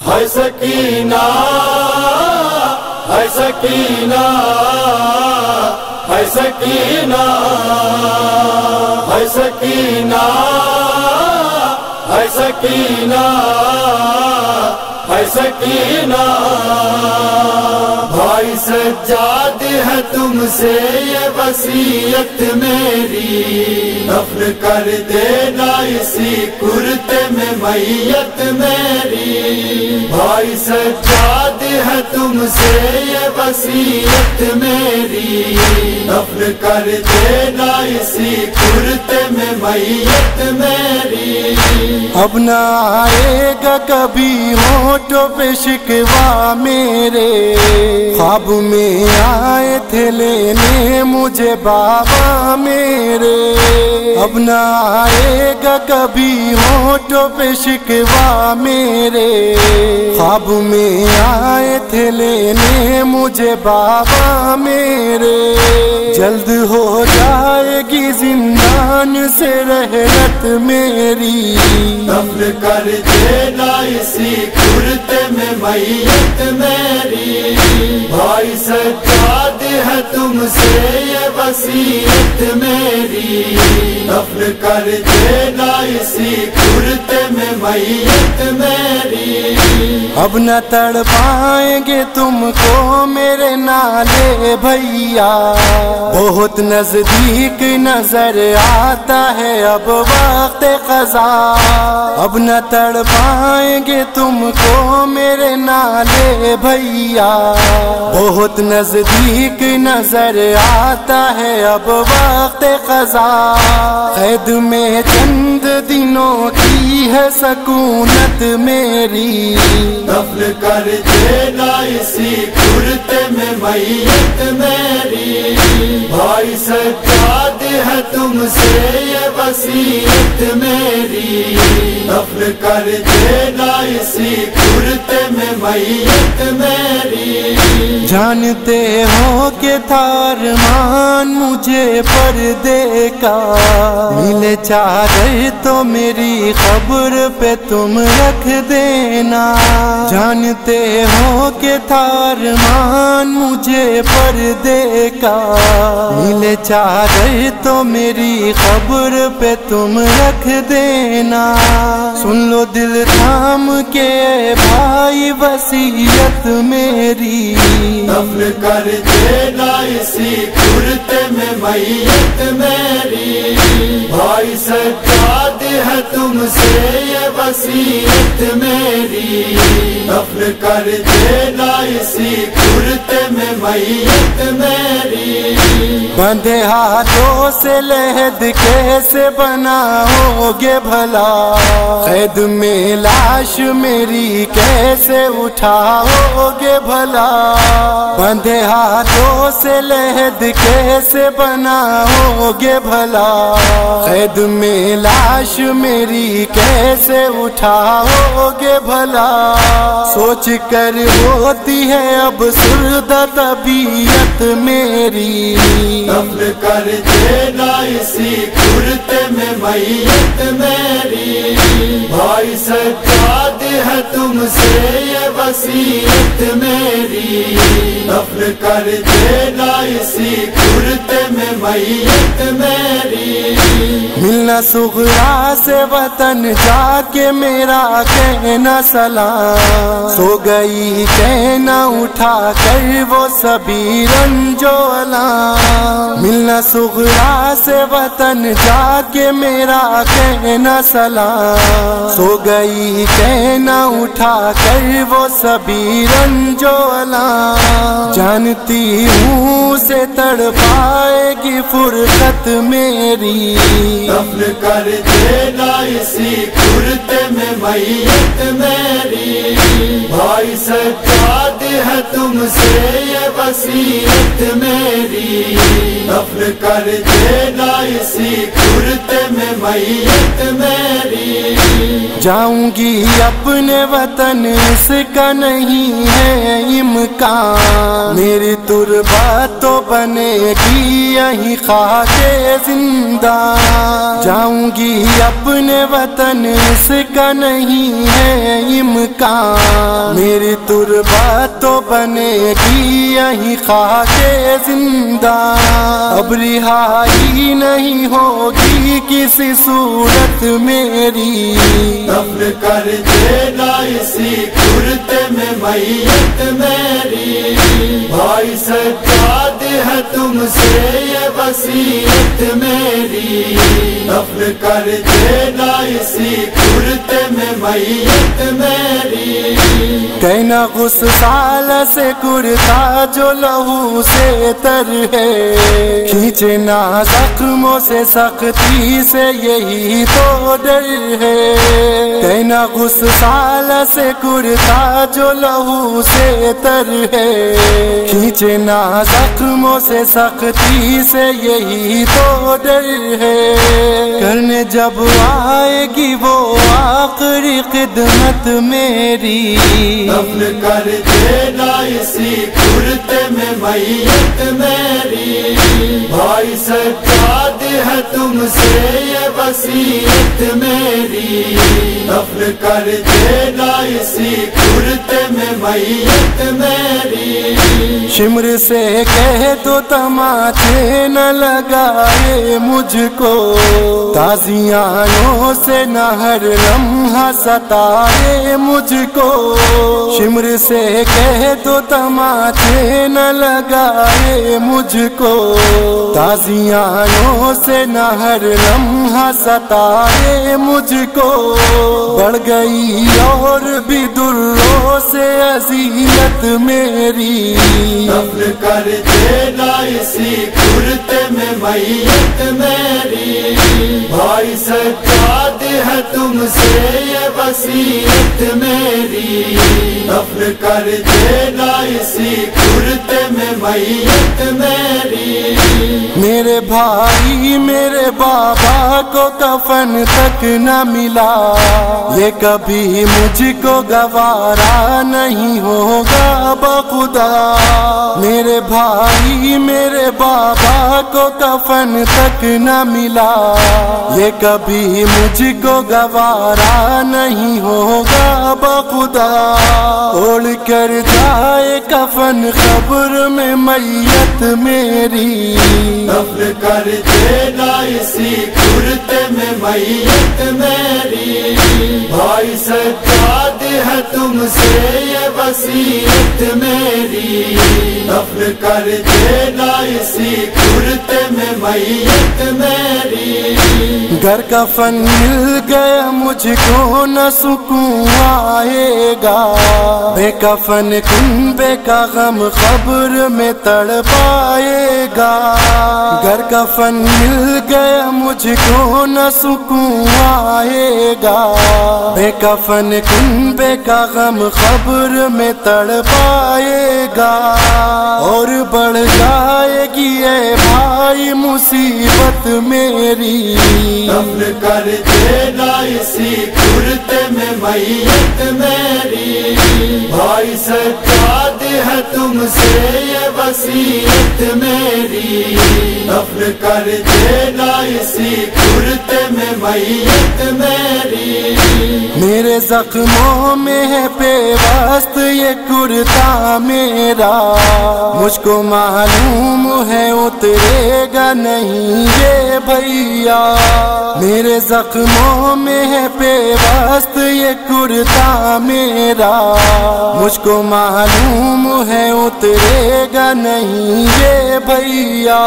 ہے سکینہ ہے سکینہ ہے سکینہ ہے سکینہ ہے سکینہ ہے سکینہ بھائی سجاد ہے تم سے یہ وصیت میری، دفن کر دینا اسی کرتے میں میت میری۔ بھائی سجاد ہے تم سے یہ وصیت میری، دفن کر دینا اسی کرتے میں میت میری۔ اب نہ آئے گا کبھی ہونٹوں پہ شکوہ میرے، خواب میں آئے تھے لینے مجھے بابا میرے۔ اب نہ آئے گا کبھی ہونٹوں پہ شکوہ میرے، خواب میں آئے تھے لینے مجھے بابا میرے۔ جلد ہو جائے گی زندان سے رحلت میری، دفن کر دینا اسی کرتے میں میت میری۔ بھائی سجاد ہے تم سے یہ وصیت میری، دفن کر دینا اسی کرتے میں میت میری۔ اب نہ تڑ پائیں گے تم کو میرے نالے بھیا، بہت نزدیک نظر آتا ہے اب وقت قضا۔ اب نہ تڑ پائیں گے تم کو میرے نالے بھیا، بہت نزدیک نظر آتا ہے اب وقت قضا۔ قید میں چند دنوں کی ہے سکونت میری، دفن کر دینا اسی کرتے میں میت میری۔ بھائی سجاد ہے تم سے یہ وصیت میری، دفن کر دینا اسی کرتے میں میت میری۔ جانتے ہو کہ تھا ارمان مجھے پردے کا، ملے چادر تو میری قبر پہ تم رکھ دینا۔ جانتے ہو کہ تھا ارمان مجھے پردے کا، ملے چادر تو میری قبر پہ تم رکھ دینا۔ سن لو دل تھام کے بھائی وصیت میری، دفن کر دینا اسی کرتے میں میت میری۔ بھائی سجاد ہے تم سے یہ وصیت میری، دفن کر دینا اسی کرتے میں میت میری۔ بندھے ہاتھوں سے لحد کیسے بناؤ گے بھلا، قید میں لاش میری کیسے اٹھاؤ گے بھلا۔ بندھے ہاتھوں سے لحد کیسے بناؤ گے بھلا، قید میں لاش میری کیسے اٹھاؤ گے بھلا۔ سوچ کر ہوتی ہے اب سردہ طبیعت میری، دفن کر دینا اسی کرتے میں میت میری۔ بھائی سجاد ہے تم سے یہ وصیت میری، دفن کر دینا اسی کرتے میں میت میری۔ ملنا صغرا سے وطن جا کے میرا کہنا سلام، سو گئی کہنا اٹھا کر وہ سبھی رنجو علام۔ ملنا صغرا سے وطن جا کے میرا کہنا سلام، سو گئی کہنا اٹھا کر وہ سبھی رنجو علام۔ جانتی ہوں سے تڑ پائے گی فرقت میری، دفن کر دینا اسی کرتے میں میت میری۔ بھائی سجاد ہے تم سے یہ وصیت میری، دفن کر دینا اسی کرتے میں میت میری۔ جاؤں گی اپنے وطن اس کا نہیں ہے امکان، میری تربت تو بنے گی یہیں خاک زندہ۔ جاؤں گی اپنے وطن اس کا نہیں ہے امکان، میری تربت تو بنے گی یہی خاکے زندہ، اب رہائی نہیں ہوگی کسی صورت میری، دفن کر دینا اسی کرتے میں میت میری، بھائی سجاد ہے تم سے یہ وصیت میری، دفن کر دینا اسی کرتے میں میت میری، کہنا غسال سے کرتا جو لہو سے تر ہے، کھینچنا زخموں سے سختی سے یہی تو ڈر ہے، کہنا غسال سے کرتا جو لہو سے تر ہے، کھینچنا زخموں سے سختی سے یہی تو ڈر ہے، کرنے جب آئے گی وہ آخری خدمت میری، دفن کر دینا اسی کرتے میں میت میری، بھائی سجاد ہے تم سے یہ وصیت میری، دفن کر دینا اسی کرتے میں میت میری، شمر سے کہہ دو تماچے نہ لگائے مجھ کو، تازیانوں سے نہ ہر لمحہ ستائے مجھ کو، شمر سے کہہ دو تماچے نہ لگائے مجھ کو، تازیانوں سے نہ ہر لمحہ ستائے مجھ کو، بڑھ گئی اور بھی دروں سے اذیت میری، دفن کر دینا اسی کرتے میں میت میری، بھائی سجاد ہے تم سے یہ وصیت میری، دفن کر دینا اسی کرتے میں میت میری، میرے بھائی میرے بابا کو کفن تک نہ ملا، یہ کبھی مجھ کو گوارا نہیں ہوگا بخدا، میرے بھائی میرے بابا کو کفن تک نہ ملا، یہ کبھی مجھ کو گوارا نہیں ہوگا بخدا، اوڑھ کر جائے کفن قبر میں میت میری، دفن کر دینا اسی کرتے میں میت میری، بھائی سجاد ہے تم سے یہ وصیت میری، دفن کر دینا اسی کرتے میں میت میری، گھر کفن مل گیا مجھ کو نہ سکون آئے گا، بے کفن کنبے کا غم قبر میں تڑ پائے گا، گھر کفن مل گیا مجھ کو نہ سکون آئے گا، بے کفن کنبے کا غم قبر میں تڑ پائے گا، اور بڑھ جائے گی اے بھائی مصیبت میری، دفن کر دینا اسی کرتے میں میت میری، بھائی سجاد ہے تم سے یہ وصیت میری، دفن کر دینا اسی کرتے میں میت میری، میرے زخموں میں ہے پیوست یہ کرتا میرا، مجھ کو معلوم ہے اترے گا نہیں یہ بھیا، میرے زخموں میں ہے پیوست یہ کرتا میرا، مجھ کو معلوم ہے اترے گا نہیں یہ بھیا،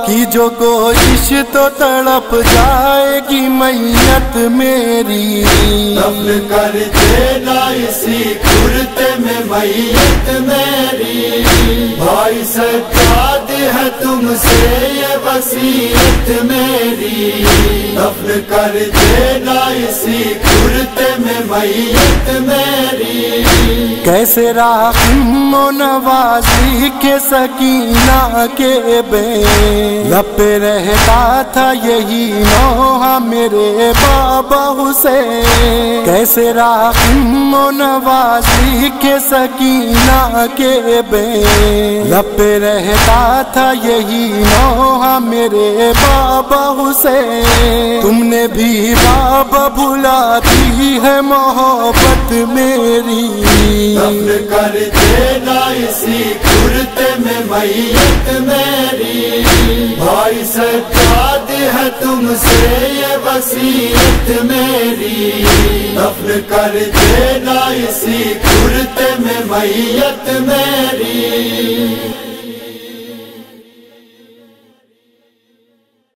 کی جو کوشش تو تڑپ جائے گی میت میری، دفن کر دینا اسی کرتے میں میت میری، بھائی سجاد ہے تم سے یہ وصیت میری، دفن کر دینا اسی کرتے میں میت میری، کیسے راحم و نوازی کے سکینہ کے بے لب پہ رہتا تھا یہی نوحہ میرے بابا حسین، کیسے راحم و نوازی کے سکینہ کے بے لب پہ رہتا تھا یہی نوحہ میرے بابا حسین، تم نے بھی بابا بھلا دی ہے محبت میری، دفن کر دینا اسی کرتے میں میت میری، بھائی سجاد ہے تم سے یہ وصیت میری، دفن کر دینا اسی کرتے میں میت میری۔